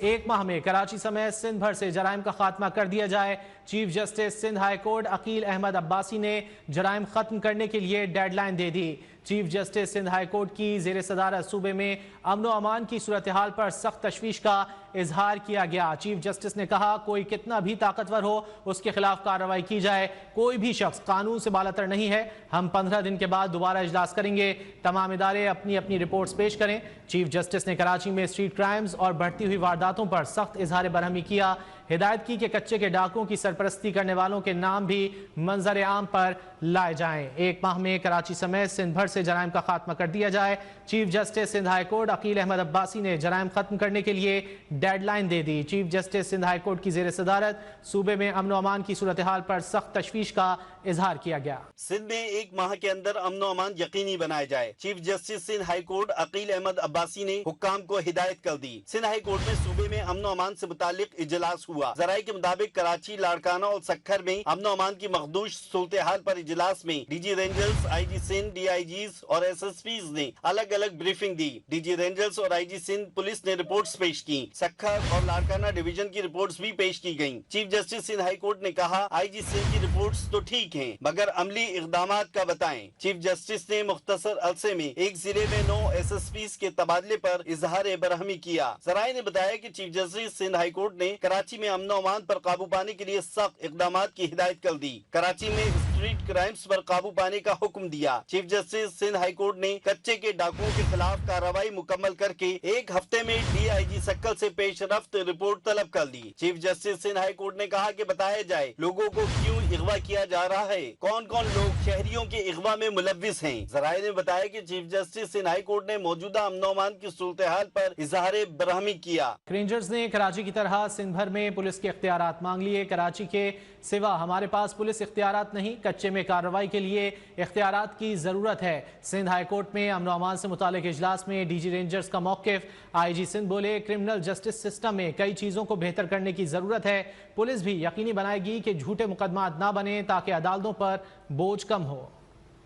ایک ماہ میں کراچی سمیت سندھ بھر سے جرائم کا خاتمہ کر دیا جائے۔ Chief justice Sindh high court Aqeel Ahmed Abbasi نے جرائم ختم کرنے کے لیے ڈیڈ لائن دے دی۔ Chief justice Sindh high court کی زیر صدارت صوبے میں امن و امان کی صورتحال پر سخت تشویش کا اظہار کیا گیا۔ چیف جسٹس نے کہا کوئی کتنا بھی طاقتور ہو اس کے خلاف کارروائی کی جائے، کوئی بھی شخص قانون سے بالاتر نہیں ہے۔ ہم 15 دن کے بعد دوبارہ اجلاس کریں گے، تمام ادارے اپنی اپنی رپورٹس پیش کریں۔ چیف جسٹس نے کراچی میں اسٹریٹ کرائمز اور بڑھتی ہوئی وارداتوں پر سخت اظہار برہمی کیا۔ ہدایت کی کہ کچے کے ڈاکوؤں کی سرپرستی کرنے والوں کے نام بھی منظر عام پر لائے جائیں۔ ایک ماہ میں کراچی سمیت سندھ بھر سے جرائم کا خاتمہ کر دیا جائے۔ Chief justice Sindh high court Aqeel Ahmed Abbasi نے جرائم ختم کرنے کے لیے ڈیڈ لائن دے دی۔ Chief justice Sindh high court کی زیر صدارت صوبے میں امن و امان کی صورتحال پر سخت تشویش کا اظہار کیا گیا۔ سندھ میں ایک ماہ کے اندر امن و امان یقینی بنایا جائے۔ Chief justice Sindh high court Aqeel Ahmed Abbasi نے حکام کو ہدایت کر دی۔ سندھ ہائی کورٹ میں صوبے میں امن و امان سے متعلق اجلاس ہوا۔ ذرائع کے مطابق کراچی، لاڑکانہ اور سکھر میں امن و امان کی مخدوش صورتحال پر اجلاس میں D G Rangers, I G Sindh, D I Gs اور ایس ایس پیز نے الگ الگ بریفنگ دی۔ ڈی جی رینجرز اور آئی جی سندھ پولیس نے رپورٹس پیش کی۔ سکھر اور لاڑکانہ ڈویژن کی رپورٹس بھی پیش کی گئیں۔ Chief justice Sindh high court نے کہا آئی جی سندھ کی رپورٹس تو ٹھیک ہیں مگر عملی اقدامات کا بتائیں۔ چیف جسٹس نے مختصر عرصے میں ایک ضلع میں 9 ایس ایس پیز کے تبادلے پر اظہار برہمی کیا۔ ذرائع نے بتایا کہ chief justice Sindh high court نے کراچی میں امن و امان پر قابو پانے کے لیے سخت اقدامات کی ہدایت کر دی۔ کراچی میں اسٹریٹ کرائمز پر قابو پانے کا حکم دیا۔ Chief justice Sindh high court نے کچے کے ڈاکوؤں کے خلاف کارروائی مکمل کر کے ایک ہفتے میں ڈی آئی جی سکل سے پیش رفت رپورٹ طلب کر لی۔ Chief justice Sindh high court نے کہا کہ بتایا جائے لوگوں کو کیوں اغوا کیا جا رہا ہے، کون کون لوگ شہریوں کے اغوا میں ملوث ہیں۔ ذرائع نے بتایا کہ chief justice Sindh high court نے موجودہ امن و امان کی صورتحال پر اظہار برہمی کیا۔ رینجرز نے کراچی کی طرح سندھ بھر میں پولیس کے اختیارات مانگ لیے۔ کراچی کے سوا ہمارے پاس پولیس اختیارات نہیں، کچے میں کارروائی کے لیے اختیارات کی ضرورت ہے۔ سندھ ہائی کورٹ میں امن و امان سے متعلق اجلاس میں ڈی جی رینجرز کا موقف، آئی جی سندھ بولے کرمنل جسٹس سسٹم میں کئی چیزوں کو بہتر کرنے کی ضرورت ہے، پولیس بھی یقینی بنائے گی کہ جھوٹے مقدمات نہ بنیں تاکہ عدالتوں پر بوجھ کم ہو۔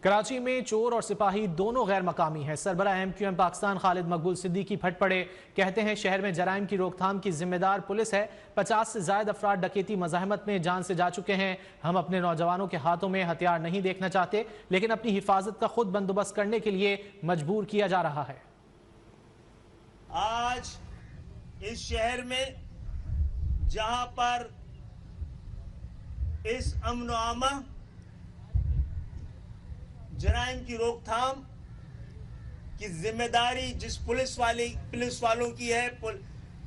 کراچی میں چور اور سپاہی دونوں غیر مقامی ہیں۔ سربراہ ایم کیو ایم پاکستان خالد مقبول صدیقی پھٹ پڑے، کہتے ہیں شہر میں جرائم کی روک تھام کی ذمہ دار پولیس ہے۔ 50 سے زائد افراد ڈکیتی مزاحمت میں جان سے جا چکے ہیں۔ ہم اپنے نوجوانوں کے ہاتھوں میں ہتھیار نہیں دیکھنا چاہتے لیکن اپنی حفاظت کا خود بندوبست کرنے کے لیے مجبور کیا جا رہا ہے۔ آج اس شہر میں جہاں پر اس امن و امان، جرائم کی روک تھام کی ذمہ داری جس پولیس والوں کی ہے،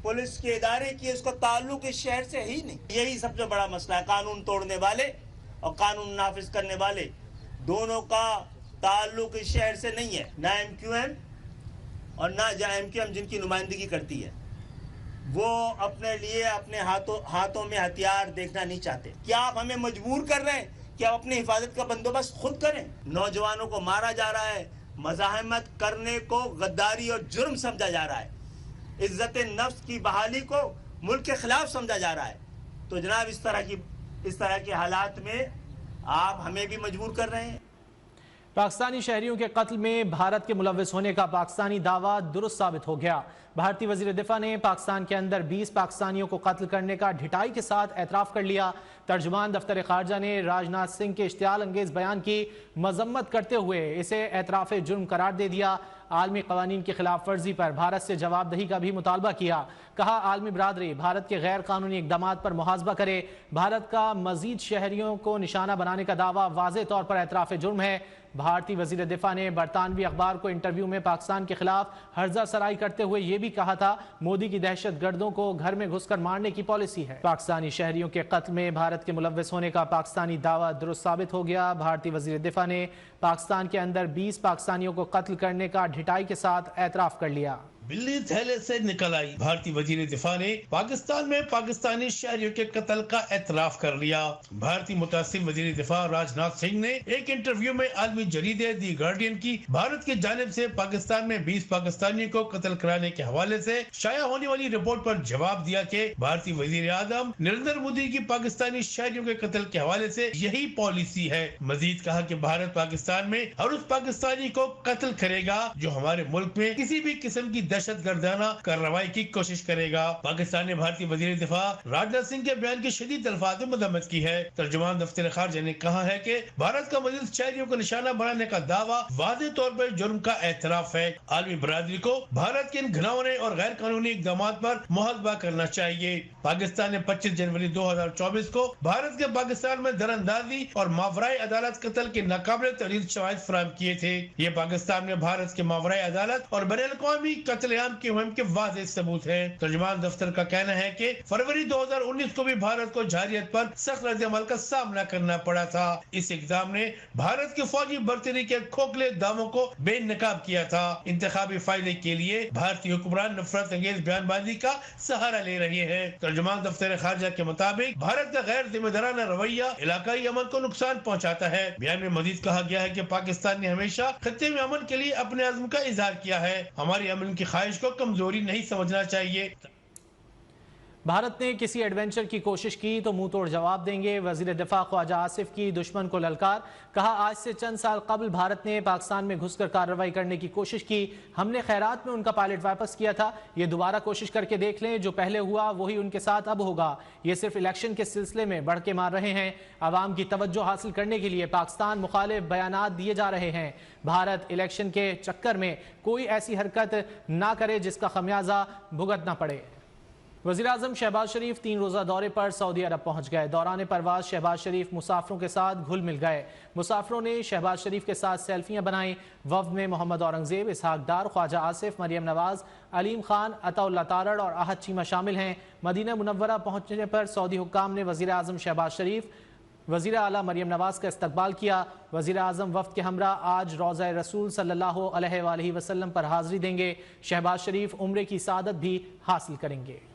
پولیس کے ادارے کی ہے، اس کا تعلق اس شہر سے ہی نہیں۔ یہی سب سے بڑا مسئلہ ہے۔ قانون توڑنے والے اور قانون نافذ کرنے والے دونوں کا تعلق اس شہر سے نہیں ہے۔ نہ ایم کیو ایم اور نہ ایم کیو ایم جن کی نمائندگی کرتی ہے، وہ اپنے لیے اپنے ہاتھوں میں ہتھیار دیکھنا نہیں چاہتے۔ کیا آپ ہمیں مجبور کر رہے ہیں کہ آپ اپنی حفاظت کا بندوبست خود کریں؟ نوجوانوں کو مارا جا رہا ہے، مزاحمت کرنے کو غداری اور جرم سمجھا جا رہا ہے، عزت نفس کی بحالی کو ملک کے خلاف سمجھا جا رہا ہے۔ تو جناب اس طرح کے حالات میں آپ ہمیں بھی مجبور کر رہے ہیں۔ پاکستانی شہریوں کے قتل میں بھارت کے ملوث ہونے کا پاکستانی دعویٰ درست ثابت ہو گیا۔ بھارتی وزیر دفاع نے پاکستان کے اندر 20 پاکستانیوں کو قتل کرنے کا ڈھٹائی کے ساتھ اعتراف کر لیا۔ ترجمان دفتر خارجہ نے راج ناتھ سنگھ کے اشتعال انگیز بیان کی مذمت کرتے ہوئے اسے اعتراف جرم قرار دے دیا۔ عالمی قوانین کی خلاف ورزی پر بھارت سے جواب دہی کا بھی مطالبہ کیا۔ کہا عالمی برادری بھارت کے غیر قانونی اقدامات پر محاسبہ کرے۔ بھارت کا مزید شہریوں کو نشانہ بنانے کا دعویٰ واضح طور پر اعتراف جرم ہے۔ بھارتی وزیر دفاع نے برطانوی اخبار کو انٹرویو میں پاکستان کے خلاف ہرزہ سرائی کرتے ہوئے یہ بھی کہا تھا مودی کی دہشت گردوں کو گھر میں گھس کر مارنے کی پالیسی ہے۔ پاکستانی شہریوں کے قتل میں بھارت کے ملوث ہونے کا پاکستانی دعویٰ درست ثابت ہو گیا۔ بھارتی وزیر دفاع نے پاکستان کے اندر 20 پاکستانیوں کو قتل کرنے کا ڈھٹائی کے ساتھ اعتراف کر لیا۔ بلی تھیلے سے نکل آئی، بھارتی وزیر دفاع نے پاکستان میں پاکستانی شہریوں کے قتل کا اعتراف کر لیا۔ بھارتی متعصب وزیر دفاع راج ناتھ سنگھ نے ایک انٹرویو میں عالمی جریدے دی گارڈین کی بھارت کی جانب سے پاکستان میں 20 پاکستانیوں کو قتل کرانے کے حوالے سے شائع ہونے والی رپورٹ پر جواب دیا کہ بھارتی وزیر اعظم نریندر مودی کی پاکستانی شہریوں کے قتل کے حوالے سے یہی پالیسی ہے۔ مزید کہا کہ بھارت پاکستان میں ہر اس پاکستانی کو قتل کرے گا جو ہمارے ملک میں کسی بھی قسم کی दहशत गर्दाना कार्रवाई की कोशिश करेगा। पाकिस्तान ने भारतीय वजीर दिफा राजनाथ सिंह के बयान की शदीद अल्फाज में मजम्मत की है। तर्जुमान दफ्तर खारजा ने कहा है कि भारत का मजीद शहरियों को निशाना बनाने का दावा वाज़ेह तौर पर जुर्म का एतराफ है। आलमी बरादरी को भारत के इन घिनौने और गैर कानूनी इक़दामात पर मुहासबा करना चाहिए। पाकिस्तान ने 25 जनवरी 2024 को भारत के पाकिस्तान में दरअंदाजी और मावराए अदालत कत्ल के नाकाबिल तरीद शवाहिद फराहम किए थे। ये पाकिस्तान में भारत के मावराए अदालत और बैनुल-अक़वामी कत्लेआम की मुहिम के वाज़ेह सबूत है। तर्जुमान दफ्तर का कहना है कि फरवरी 2019 को भी भारत को जारियत पर सख्त रद्द-ए-अमल का सामना करना पड़ा था। इस इक़दाम ने भारत की फौजी बर्तरी के खोखले दावों को बेनकाब किया था। इंतखाबी फायदे के लिए भारतीय हुक्मरान नफरत अंगेज बयानबाजी का सहारा ले रहे हैं। तर्जुमान दफ्तर खारजा के मुताबिक भारत का गैर जिम्मेदाराना रवैया इलाकाई अमन को नुकसान पहुंचाता है। बयान में मजीद कहा गया है कि पाकिस्तान ने हमेशा खत्ते में अमन के लिए अपने अज़्म का इजहार किया है। हमारी अमन की ख्वाहिश को कमजोरी नहीं समझना चाहिए। भारत ने किसी एडवेंचर की कोशिश की तो मुंह तोड़ जवाब देंगे। वजीर दिफा ख्वाजा आसिफ की दुश्मन को ललकार। कहा, आज से चंद साल कबल भारत ने पाकिस्तान में घुसकर कार्रवाई करने की कोशिश की। हमने खैरात में उनका पायलट वापस किया था। ये दोबारा कोशिश करके देख लें, जो पहले हुआ वही उनके साथ अब होगा। ये सिर्फ इलेक्शन के सिलसिले में बढ़ के मार रहे हैं। आवाम की तवज्जो हासिल करने के लिए पाकिस्तान मुखालिफ बयानात दिए जा रहे हैं। भारत इलेक्शन के चक्कर में कोई ऐसी हरकत ना करे जिसका खमियाजा भुगतना पड़े। वज़ीर-ए-आज़म शहबाज शरीफ 3 रोज़ा दौरे पर सऊदी अरब पहुंच गए। दौरान परवाज शहबाज शरीफ मुसाफिरों के साथ घुल मिल गए। मुसाफिरों ने शहबाज शरीफ के साथ सेल्फियां बनाई। वफ्द में मोहम्मद औरंगजेब, इसहाक डार, ख्वाजा आसिफ, मरियम नवाज, अलीम खान, अताउल्लाह तारड़ और आहद चीमा शामिल हैं। मदीना मुनव्वरा पहुंचने पर सऊदी हुक्काम ने वज़ीर-ए-आज़म शहबाज शरीफ, वज़ीर आला मरियम नवाज का इस्तकबाल किया। वज़ीर आज़म वफ़द के हमरा आज रोज़ा रसूल सल्लल्लाहु अलैहि वसल्लम पर हाज़िरी देंगे। शहबाज शरीफ उम्रे की सादत भी हासिल करेंगे।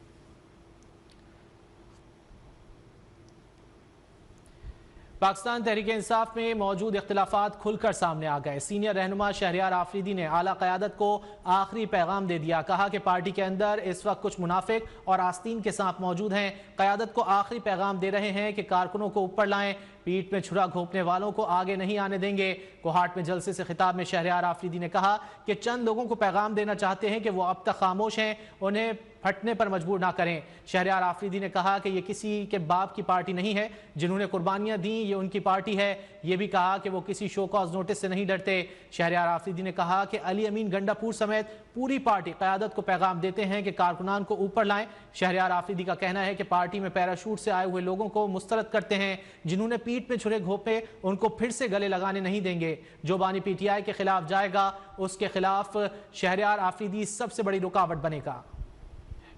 पाकिस्तान तहरीक इंसाफ में मौजूद इख्तिलाफात खुलकर सामने आ गए। सीनियर रहनुमा शहरियार आफरीदी ने आला क़यादत को आखिरी पैगाम दे दिया। कहा कि पार्टी के अंदर इस वक्त कुछ मुनाफिक और आस्तीन के सांप मौजूद हैं। क़यादत को आखिरी पैगाम दे रहे हैं कि कारकुनों को ऊपर लाएं, पीठ में छुरा घोंपने वालों को आगे नहीं आने देंगे। कोहाट में जलसे से खिताब में शहरियार आफरीदी ने कहा कि चंद लोगों को पैगाम देना चाहते हैं कि वो अब तक खामोश हैं, उन्हें फटने पर मजबूर ना करें। शहरियार आफरीदी ने कहा कि ये किसी के बाप की पार्टी नहीं है, जिन्होंने कुर्बानियां दी ये उनकी पार्टी है। ये भी कहा कि वो किसी शो कॉज नोटिस से नहीं डरते। शहरियार आफरीदी ने कहा कि अली अमीन गंडापुर समेत पूरी पार्टी क़यादत को पैगाम देते हैं कि कारकुनान को ऊपर लाएं। शहरियार आफरीदी का कहना है कि पार्टी में पैराशूट से आए हुए लोगों को मुस्तरद करते हैं। जिन्होंने पीठ में छुरे घोंपे उनको फिर से गले लगाने नहीं देंगे। जो बानी PTI के खिलाफ जाएगा उसके खिलाफ शहरियार आफरीदी सबसे बड़ी रुकावट बनेगा।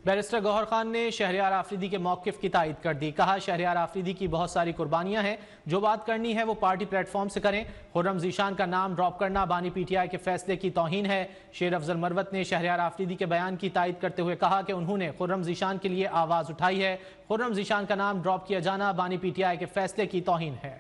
बैरिस्टर गौहर खान ने शहरियार आफरीदी के मौक़िफ़ की तायद कर दी। कहा, शहरियार आफरीदी की बहुत सारी कुर्बानियां हैं, जो बात करनी है वो पार्टी प्लेटफॉर्म से करें। खुर्रम ज़ीशान का नाम ड्रॉप करना बानी PTI के फैसले की तौहीन है। शेर अफजल मरवत ने शहरियार आफरीदी के बयान की तायद करते हुए कहा कि उन्होंने खुर्रम ज़ीशान के लिए आवाज़ उठाई है। खुर्रम ज़ीशान का नाम ड्रॉप किया जाना बानी PTI के फैसले की तौहीन है।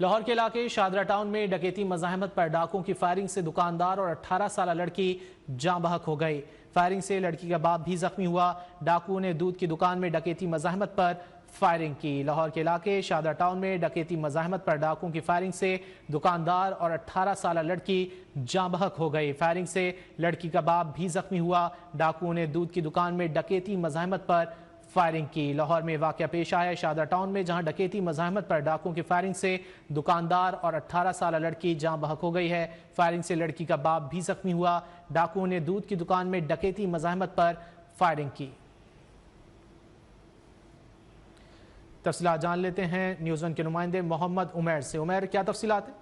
लाहौर के इलाके शादरा टाउन में डकैती मज़ाहमत पर डाकुओं की फायरिंग से दुकानदार और 18 साल लड़की जाँ बहक हो गई। फायरिंग से लड़की का बाप भी जख्मी हुआ। डाकुओं ने दूध की दुकान में डकैती मज़ाहमत पर फायरिंग की। लाहौर के इलाके शादरा टाउन में डकैती मज़ाहमत पर डाकुओं की फायरिंग से दुकानदार और 18 साल लड़की जाँ बहक हो गई। फायरिंग से लड़की का बाप भी जख्मी हुआ। डाकुओं ने दूध की दुकान में डकैती मज़ाहमत पर फायरिंग की। लाहौर में वाक़या पेश आया शादरा टाउन में, जहां डकैती मज़ाहमत पर डाकुओं की फायरिंग से दुकानदार और 18 साल लड़की जाँ बहक हो गई है। फायरिंग से लड़की का बाप भी जख्मी हुआ। डाकुओं ने दूध की दुकान में डकैती मज़ाहमत पर फायरिंग की। तफसीलात जान लेते हैं न्यूज़ वन के नुमाइंदे मोहम्मद उमैर से। उमैर, क्या तफसीलात है?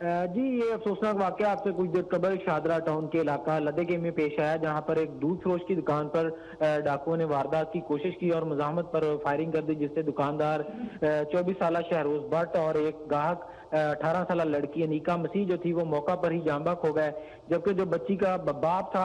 जी, ये अफसोसनाक वाक़या आपसे कुछ देर कबल शादरा टाउन के इलाका लदेगे में पेश आया, जहां पर एक दूध फरोश की दुकान पर डाकुओं ने वारदात की कोशिश की और मज़ाहमत पर फायरिंग कर दी, जिससे दुकानदार 24 साल शहरोज भट्ट और एक गाहक 18 साल लड़की अनीका मसीह जो थी वो मौका पर ही जांबाक हो गए। जबकि जो बच्ची का बाप था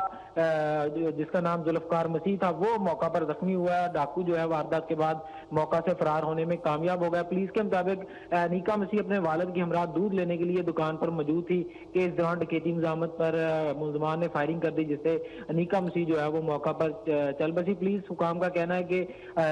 जिसका नाम जुल्फकार मसीह था वो मौका पर जख्मी हुआ। डाकू जो है वारदात के बाद मौका से फरार होने में कामयाब हो गया। पुलिस के मुताबिक अनीका मसीह अपने वालिद की हमरा दूध लेने के लिए दुकान दुकान पर मौजूद थी कि इस दौरान डकैती मज़ामत पर मुलजमान ने फायरिंग कर दी, जिससे अनीका मसीह जो है वो मौका पर चल बसी। पुलिस हुकाम का कहना है कि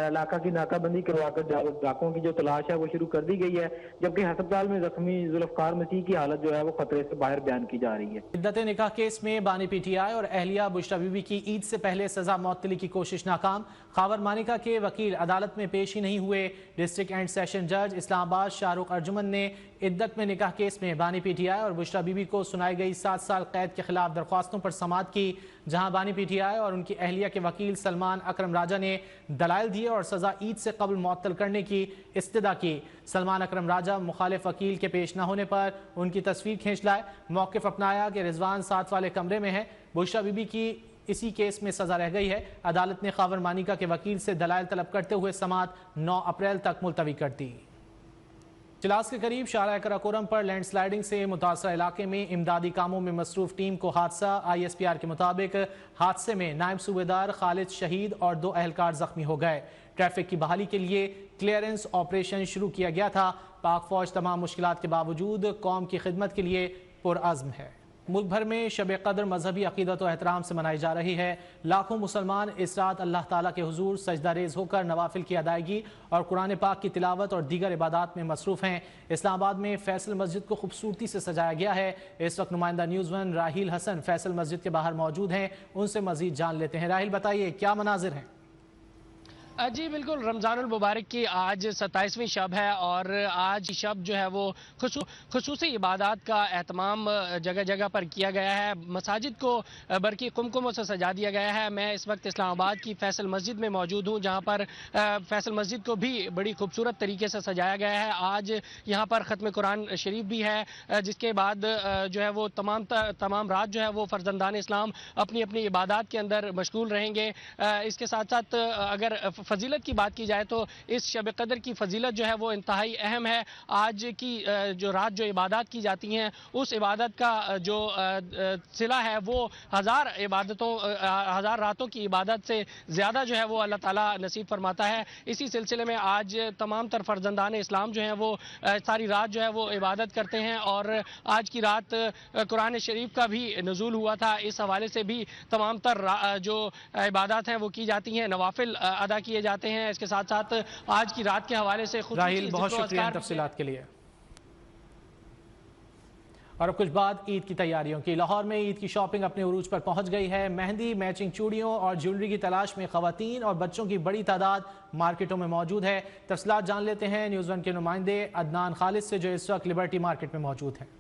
इलाका की नाकाबंदी करवाकर डाकुओं की जो तलाश है वो शुरू कर दी गई है, जबकि अस्पताल में जख्मी जुल्फकार मसीह की हालत जो है वो खतरे से बाहर बयान की जा रही है। इद्दत निकाह केस में बानी पीटीआई और अहलिया बुशरा बीबी की ईद से पहले सजा मअतली की कोशिश नाकाम। खावर मानिका के वकील अदालत में पेश ही नहीं हुए। डिस्ट्रिक्ट एंड सेशन जज इस्लामाबाद शाहरुख अर्जुमन ने इद्दत में निकाह केस में बानी पीटीआई और बुशरा बीबी को सुनाई गई 7 साल कैद के खिलाफ दरख्वास्तों पर समाअत की, जहां बानी पीटीआई और उनकी अहलिया के वकील सलमान अकरम राजा ने दलाइल दिए और सजा ईद से कबल मुअत्तल करने की इस्तदा की। सलमान अकरम राजा मुखालिफ वकील के पेश न होने पर उनकी तस्वीर खींच लाए, मौक़िफ़ अपनाया कि रिजवान साथ वाले कमरे में है। बुशरा बीबी की इसी केस में सजा रह गई है। अदालत ने खावर मानिका के वकील से दलाइल तलब करते हुए समाअत 9 अप्रैल तक मुलतवी कर दी। चिलास के करीब शाहराह कराकोरम पर लैंडस्लाइडिंग से मुतासरा इलाके में इमदादी कामों में मसरूफ टीम को हादसा। ISPR के मुताबिक हादसे में नायब सूबेदार खालिद शहीद और 2 अहलकार जख्मी हो गए। ट्रैफिक की बहाली के लिए क्लियरेंस ऑपरेशन शुरू किया गया था। पाक फौज तमाम मुश्किलात के बावजूद कौम की खिदमत के लिए पुरअज़्म है। मुल्क भर में शब कद्र मजहबी अकीदत और एहतराम से मनाई जा रही है। लाखों मुसलमान इस रात अल्लाह ताला के हुजूर सजदा रेज होकर नवाफिल की अदायगी और कुरान पाक की तिलावत और दीगर इबादात में मसरूफ़ हैं। इस्लामाबाद में फैसल मस्जिद को खूबसूरती से सजाया गया है। इस वक्त नुमाइंदा न्यूज़ 1 राहिल हसन फैसल मस्जिद के बाहर मौजूद हैं, उनसे मजीद जान लेते हैं। राहिल, बताइए क्या मनाजिर हैं? जी बिल्कुल, रमज़ानुल मुबारक की आज 27वीं शब है और आज शब जो है वो खुसूसी इबादत का एहतमाम जगह जगह पर किया गया है। मसाजिद को बरकी कुमकुमों से सजा दिया गया है। मैं इस वक्त इस्लामाबाद की फैसल मस्जिद में मौजूद हूँ, जहाँ पर फैसल मस्जिद को भी बड़ी खूबसूरत तरीके से सजाया गया है। आज यहाँ पर ख़त्म कुरान शरीफ भी है, जिसके बाद जो है वो तमाम रात जो है वो फ़र्जंदान इस्लाम अपनी अपनी इबादत के अंदर मशगूल रहेंगे। इसके साथ साथ अगर फजीलत की बात की जाए तो इस शब कदर की फजीलत जो है वो इंतहाई अहम है। आज की जो रात जो इबादत की जाती हैं उस इबादत का जो सिला है वो हज़ार रातों की इबादत से ज़्यादा जो है वो अल्लाह ताला नसीब फरमाता है। इसी सिलसिले में आज तमाम तर फर्जंदान इस्लाम जो हैं वो सारी रात जो है वो इबादत करते हैं और आज की रात कुरान शरीफ का भी नुज़ूल हुआ था। इस हवाले से भी तमाम तर जो इबादत हैं वो की जाती हैं, नवाफिल अदा किए जाते हैं। इसके साथ साथ आज की रात के हवाले से राहिल, बहुत शुक्रिया तफसीलात के लिए। और अब कुछ बात ईद की तैयारियों की। लाहौर में ईद की शॉपिंग अपने उरूज पर पहुंच गई है। मेहंदी, मैचिंग चूड़ियों और ज्वेलरी की तलाश में खवातीन और बच्चों की बड़ी तादाद मार्केटों में मौजूद है। तफसीलात जान लेते हैं न्यूज़ 1 के नुमाइंदे अदनान खालिद से, जो इस वक्त लिबर्टी मार्केट में मौजूद है।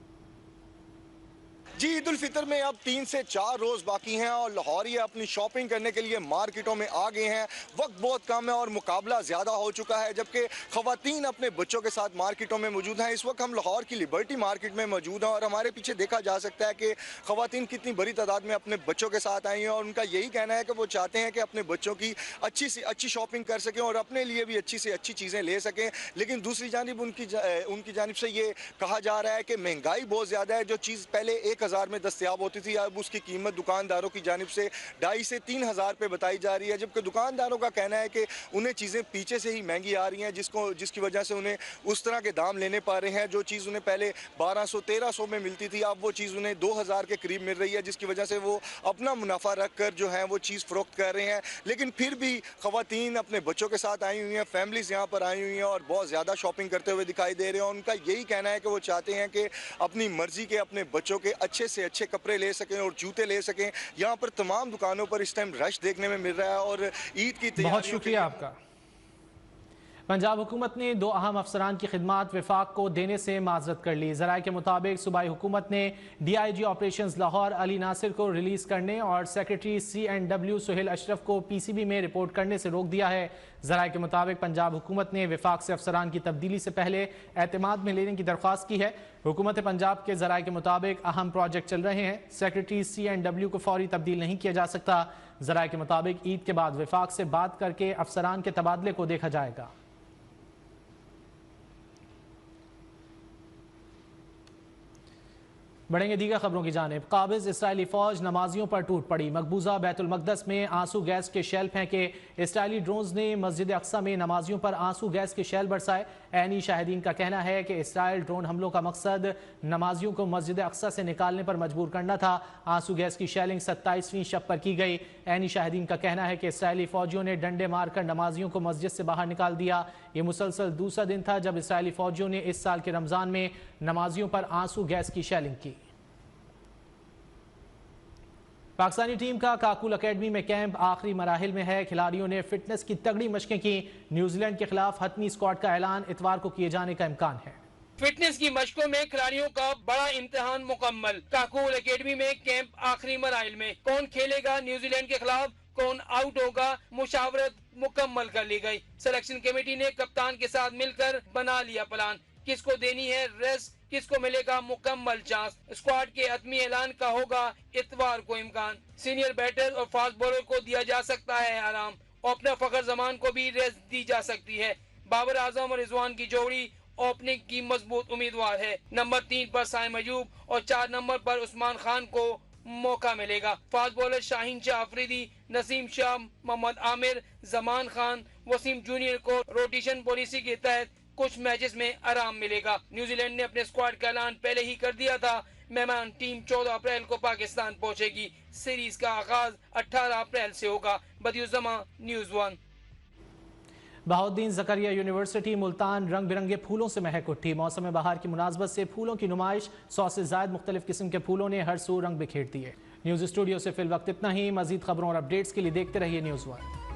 जी, ईद उल फितर में अब 3 से 4 रोज़ बाकी हैं और लाहौरी अपनी शॉपिंग करने के लिए मार्केटों में आ गए हैं। वक्त बहुत कम है और मुकाबला ज़्यादा हो चुका है, जबकि ख़वातीन अपने बच्चों के साथ मार्केटों में मौजूद हैं। इस वक्त हम लाहौर की लिबर्टी मार्केट में मौजूद हैं और हमारे पीछे देखा जा सकता है कि ख़वातीन कितनी बड़ी तादाद में अपने बच्चों के साथ आई हैं और उनका यही कहना है कि वो चाहते हैं कि अपने बच्चों की अच्छी से अच्छी शॉपिंग कर सकें और अपने लिए भी अच्छी से अच्छी चीज़ें ले सकें। लेकिन दूसरी जानिब उनकी जानिब से ये कहा जा रहा है कि महंगाई बहुत ज़्यादा है। जो चीज़ पहले 1000 में दस्तयाब होती थी, अब उसकी कीमत दुकानदारों की जानिब से 2.5 से 3,000 पे बताई जा रही है, जबकि दुकानदारों का कहना है कि उन्हें चीज़ें पीछे से ही महंगी आ रही हैं, जिसकी वजह से उन्हें उस तरह के दाम लेने पा रहे हैं। जो चीज़ उन्हें पहले 1200-1300 में मिलती थी, अब वो चीज़ उन्हें 2000 के करीब मिल रही है, जिसकी वजह से वो अपना मुनाफा रख कर जो है वो चीज़ फ़रोख्त कर रहे हैं। लेकिन फिर भी ख़वातीन अपने बच्चों के साथ आई हुई हैं, फैमिलीज़ यहाँ पर आई हुई हैं और बहुत ज़्यादा शॉपिंग करते हुए दिखाई दे रहे हैं। उनका यही कहना है कि वो चाहते हैं कि अपनी मर्ज़ी के अपने बच्चों के अच्छे से अच्छे कपड़े ले सकें और जूते ले सकें। यहाँ पर तमाम दुकानों पर इस टाइम रश देखने में मिल रहा है और ईद की बहुत शुक्रिया आपका। पंजाब हुकूमत ने 2 अहम अफसरान की खिदमात विफाक को देने से माजरत कर ली। ज़राए के मुताबिक सूबाई हुकूमत ने DIG ऑपरेशंस लाहौर अली नासिर को रिलीज़ करने और सेक्रेटरी CNW सुहेल अशरफ को PCB में रिपोर्ट करने से रोक दिया है। ज़राए के मुताबिक पंजाब हुकूमत ने विफाक से अफसरान की तब्दीली से पहले एतमाद में लेने की दरख्वास्त की है। हुकूमत पंजाब के ज़राए के मुताबिक अहम प्रोजेक्ट चल रहे हैं, सेक्रेटरी CNW को फौरी तब्दील नहीं किया जा सकता। ज़राए के मुताबिक ईद के बाद विफाक से बात करके अफसरान के तबादले को देखा जाएगा। بڑھیں گے دیگر خبروں کی جانب۔ قابض اسرائیلی فوج نمازیوں پر ٹوٹ پڑی۔ مقبوضہ بیت المقدس میں آنسو گیس کے شیل پھینکے۔ اسرائیلی ڈرونز نے مسجد اقصی میں نمازیوں پر آنسو گیس کے شیل برسائے۔ عینی شاہدین کا کہنا ہے کہ اسرائیل ڈرون حملوں کا مقصد نمازیوں کو مسجد اقصی سے نکالنے پر مجبور کرنا تھا۔ آنسو گیس کی شیلنگ 27ویں شب پر کی گئی۔ عینی شاہدین کا کہنا ہے کہ اسرائیلی فوجیوں نے ڈنڈے مار کر نمازیوں کو مسجد سے باہر نکال دیا۔ یہ مسلسل دوسرا دن تھا جب اسرائیلی فوجیوں نے اس سال کے رمضان میں نمازیوں پر آنسو گیس کی شیلنگ کی۔ پاکستانی ٹیم کا کاکول اکیڈمی میں کیمپ آخری مراحل میں ہے۔ کھلاڑیوں نے فٹنس کی تگڑی مشقیں کی۔ نیوزی لینڈ کے خلاف حتمی اسکواڈ کا اعلان اتوار کو کیے جانے کا امکان ہے۔ فٹنس کی مشقوں میں کھلاڑیوں کا بڑا امتحان مکمل۔ کاکول اکیڈمی میں کیمپ آخری مراحل میں۔ کون کھیلے گا نیوزی لینڈ کے خلاف، کون آؤٹ ہوگا، مشاورت مکمل کر لی گئی۔ سلیکشن کمیٹی نے کپتان کے ساتھ مل کر بنا لیا پلان۔ کس کو دینی ہے ریسٹ، کس کو ملے گا مکمل چانس۔ اسکواڈ کے حتمی اعلان کا ہوگا اتوار کو امکان۔ سینئر بیٹر اور فاسٹ بولر کو دیا جا سکتا ہے آرام۔ اوپنر فخر زمان کو بھی ریسٹ دی جا سکتی ہے۔ بابر اعظم اور رضوان کی جوڑی اوپننگ کی مضبوط امیدوار ہے۔ نمبر 3 پر سائم ایوب اور 4 نمبر پر عثمان خان کو موقع ملے گا۔ فاسٹ بولر شاہین شاہ افریدی، نسیم شاہ، محمد عامر، زمان خان، وسیم جونیئر کو روٹیشن پالیسی کے تحت کچھ میچز میں آرام ملے گا۔ نیوزی لینڈ نے اپنے اسکواڈ کا اعلان پہلے ہی کر دیا تھا۔ مہمان ٹیم 14 اپریل کو پاکستان پہنچے گی۔ سیریز کا آغاز 18 اپریل سے ہوگا۔ بدیعظمہ، نیوز 1۔ بہاؤالدین زکریا یونیورسٹی ملتان رنگ برنگے پھولوں سے مہک اٹھی۔ موسم بہار کی مناسبت سے پھولوں کی نمائش، 100 سے زائد مختلف قسم کے پھولوں نے ہر سو رنگ بکھیر دیے۔ نیوز اسٹوڈیو سے فی الوقت اتنا ہی۔ مزید خبروں اور اپڈیٹس کے لیے دیکھتے رہیے نیوز 1۔